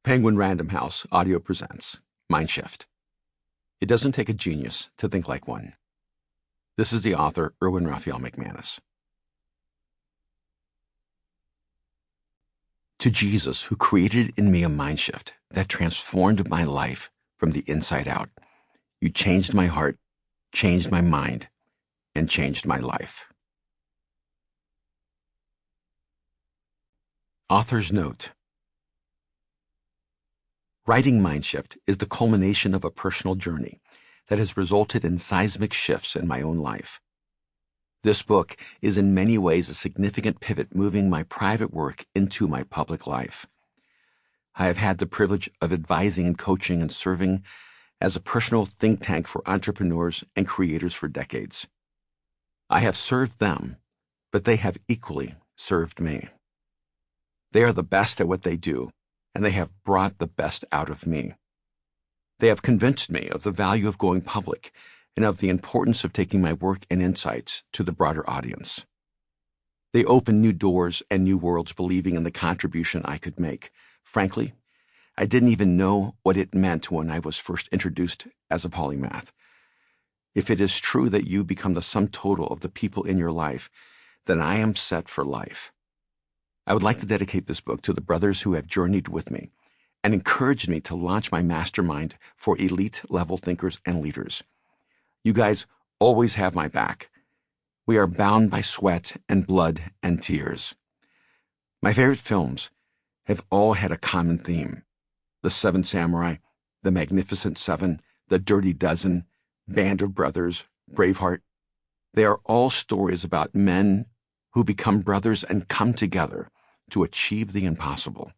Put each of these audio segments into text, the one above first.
Penguin Random House Audio presents Mindshift. It doesn't take a genius to think like one. This is the author, Erwin Raphael McManus. To Jesus, who created in me a mindshift that transformed my life from the inside out, you changed my heart, changed my mind, and changed my life. Author's note. Writing Mindshift is the culmination of a personal journey that has resulted in seismic shifts in my own life. This book is in many ways a significant pivot moving my private work into my public life. I have had the privilege of advising and coaching and serving as a personal think tank for entrepreneurs and creators for decades. I have served them, but they have equally served me. They are the best at what they do, and they have brought the best out of me. They have convinced me of the value of going public and of the importance of taking my work and insights to the broader audience. They opened new doors and new worlds believing in the contribution I could make. Frankly, I didn't even know what it meant when I was first introduced as a polymath. If it is true that you become the sum total of the people in your life, then I am set for life. I would like to dedicate this book to the brothers who have journeyed with me and encouraged me to launch my mastermind for elite-level thinkers and leaders. You guys always have my back. We are bound by sweat and blood and tears. My favorite films have all had a common theme. The Seven Samurai, The Magnificent Seven, The Dirty Dozen, Band of Brothers, Braveheart. They are all stories about men who become brothers and come together to achieve the impossible.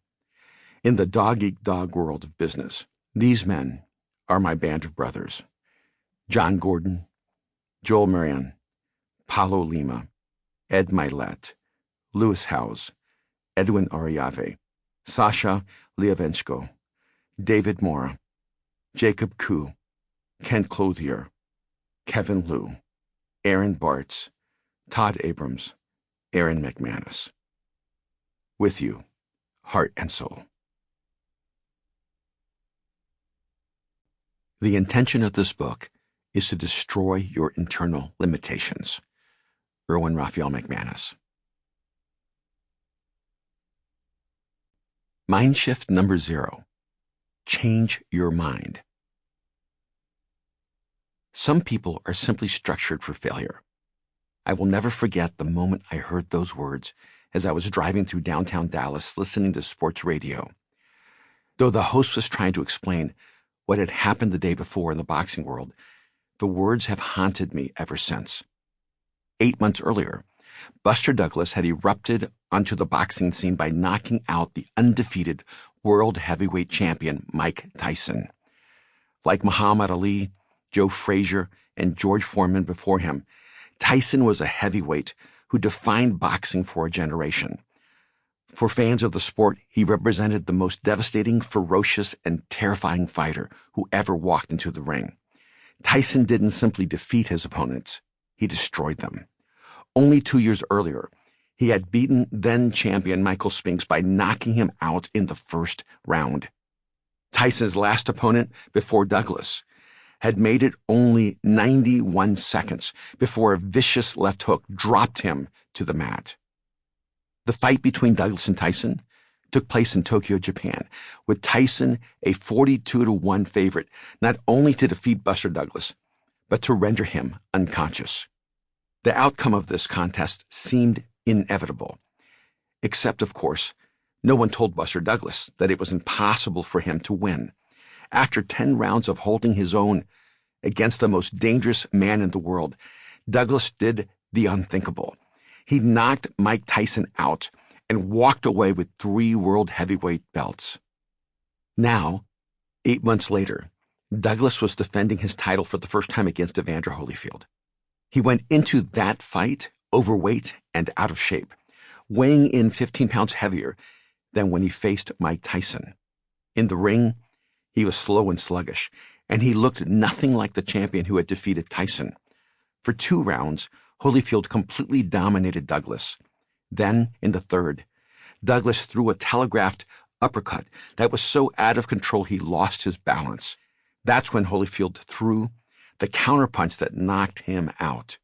In the dog-eat-dog world of business, these men are my band of brothers. Jon Gordon, Joel Marion, Paulo Lima, Ed Milet, Lewis Howes, Edwin Ariave, Sasha Liavenchko, David Mora, Jacob Koo, Kent Clothier, Kevin Liu, Aaron Bartz, Todd Abrams, Erwin McManus. With you, heart and soul. The intention of this book is to destroy your internal limitations. Erwin Raphael McManus. Mindshift number 0. Change your mind. Some people are simply structured for failure. I will never forget the moment I heard those words as I was driving through downtown Dallas listening to sports radio. Though the host was trying to explain what had happened the day before in the boxing world, the words have haunted me ever since. 8 months earlier, Buster Douglas had erupted onto the boxing scene by knocking out the undefeated world heavyweight champion Mike Tyson. Like Muhammad Ali, Joe Frazier, and George Foreman before him, Tyson was a heavyweight who defined boxing for a generation. For fans of the sport, he represented the most devastating, ferocious, and terrifying fighter who ever walked into the ring. Tyson didn't simply defeat his opponents, he destroyed them. Only 2 years earlier, he had beaten then-champion Michael Spinks by knocking him out in the first round. Tyson's last opponent before Douglas had made it only 91 seconds before a vicious left hook dropped him to the mat. The fight between Douglas and Tyson took place in Tokyo, Japan, with Tyson a 42-1 favorite, not only to defeat Buster Douglas, but to render him unconscious. The outcome of this contest seemed inevitable, except, of course, no one told Buster Douglas that it was impossible for him to win. After 10 rounds of holding his own against the most dangerous man in the world, Douglas did the unthinkable. He knocked Mike Tyson out and walked away with 3 world heavyweight belts. Now, 8 months later, Douglas was defending his title for the first time against Evander Holyfield. He went into that fight overweight and out of shape, weighing in 15 pounds heavier than when he faced Mike Tyson. In the ring, he was slow and sluggish, and he looked nothing like the champion who had defeated Tyson. For 2 rounds, Holyfield completely dominated Douglas. Then, in the third, Douglas threw a telegraphed uppercut that was so out of control he lost his balance. That's when Holyfield threw the counterpunch that knocked him out.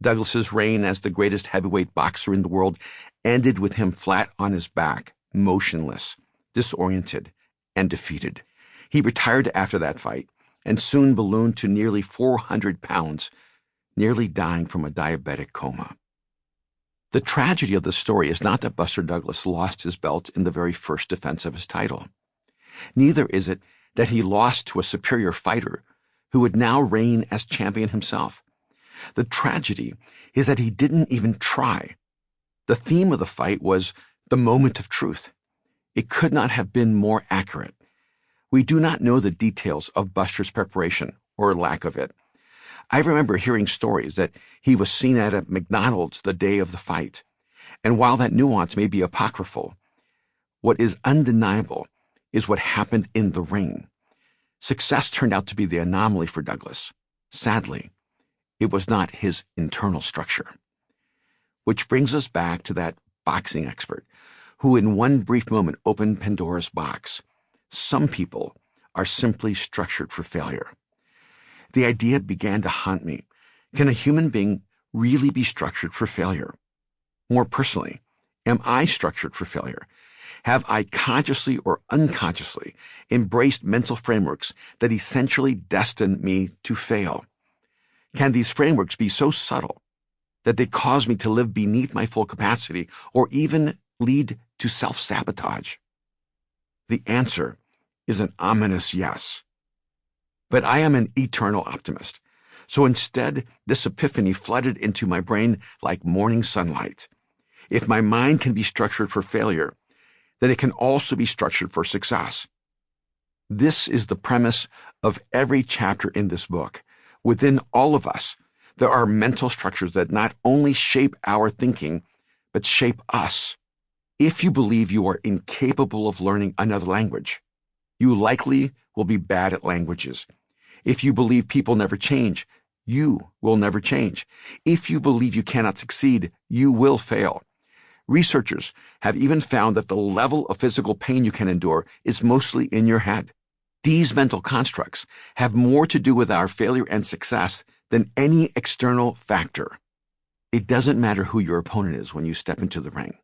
Douglas's reign as the greatest heavyweight boxer in the world ended with him flat on his back, motionless, disoriented, and defeated. He retired after that fight and soon ballooned to nearly 400 pounds, nearly dying from a diabetic coma. The tragedy of the story is not that Buster Douglas lost his belt in the very first defense of his title. Neither is it that he lost to a superior fighter who would now reign as champion himself. The tragedy is that he didn't even try. The theme of the fight was the moment of truth. It could not have been more accurate. We do not know the details of Buster's preparation or lack of it. I remember hearing stories that he was seen at a McDonald's the day of the fight, and while that nuance may be apocryphal, what is undeniable is what happened in the ring. Success turned out to be the anomaly for Douglas. Sadly, it was not his internal structure. Which brings us back to that boxing expert who in one brief moment opened Pandora's box. Some people are simply structured for failure. The idea began to haunt me. Can a human being really be structured for failure? More personally, am I structured for failure? Have I consciously or unconsciously embraced mental frameworks that essentially destine me to fail? Can these frameworks be so subtle that they cause me to live beneath my full capacity or even lead to self-sabotage? The answer is an ominous yes. But I am an eternal optimist. So instead, this epiphany flooded into my brain like morning sunlight. If my mind can be structured for failure, then it can also be structured for success. This is the premise of every chapter in this book. Within all of us, there are mental structures that not only shape our thinking, but shape us. If you believe you are incapable of learning another language, you likely will be bad at languages. If you believe people never change, you will never change. If you believe you cannot succeed, you will fail. Researchers have even found that the level of physical pain you can endure is mostly in your head. These mental constructs have more to do with our failure and success than any external factor. It doesn't matter who your opponent is when you step into the ring.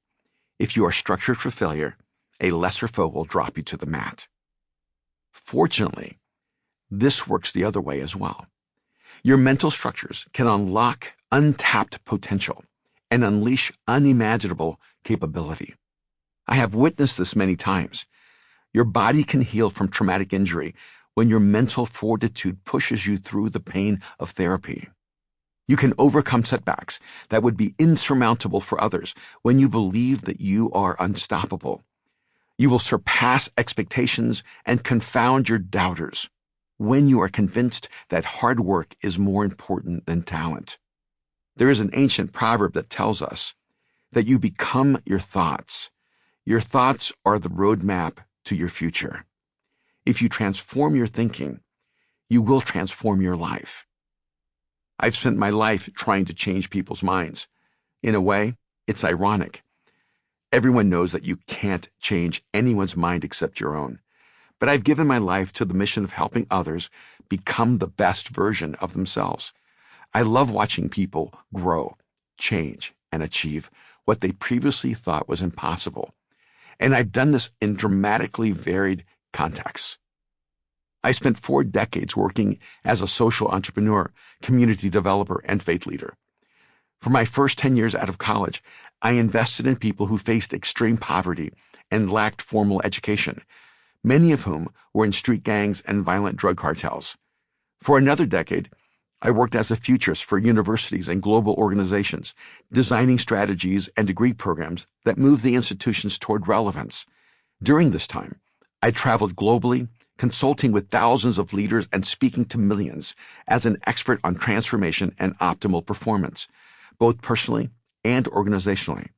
If you are structured for failure, a lesser foe will drop you to the mat. Fortunately, this works the other way as well. Your mental structures can unlock untapped potential and unleash unimaginable capability. I have witnessed this many times. Your body can heal from traumatic injury when your mental fortitude pushes you through the pain of therapy. You can overcome setbacks that would be insurmountable for others when you believe that you are unstoppable. You will surpass expectations and confound your doubters when you are convinced that hard work is more important than talent. There is an ancient proverb that tells us that you become your thoughts. Your thoughts are the roadmap to your future. If you transform your thinking, you will transform your life. I've spent my life trying to change people's minds. In a way, it's ironic. Everyone knows that you can't change anyone's mind except your own. But I've given my life to the mission of helping others become the best version of themselves. I love watching people grow, change, and achieve what they previously thought was impossible. And I've done this in dramatically varied contexts. I spent 4 decades working as a social entrepreneur, community developer, and faith leader. For my first 10 years out of college, I invested in people who faced extreme poverty and lacked formal education, many of whom were in street gangs and violent drug cartels. For another decade, I worked as a futurist for universities and global organizations, designing strategies and degree programs that moved the institutions toward relevance. During this time, I traveled globally, consulting with thousands of leaders and speaking to millions as an expert on transformation and optimal performance, both personally and organizationally.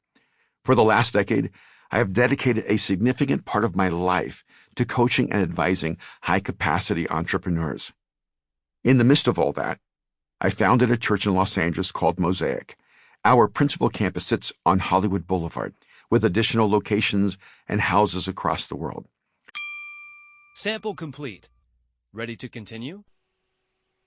For the last decade, I have dedicated a significant part of my life to coaching and advising high-capacity entrepreneurs. In the midst of all that, I founded a church in Los Angeles called Mosaic. Our principal campus sits on Hollywood Boulevard. with additional locations and houses across the world. Sample complete. Ready to continue?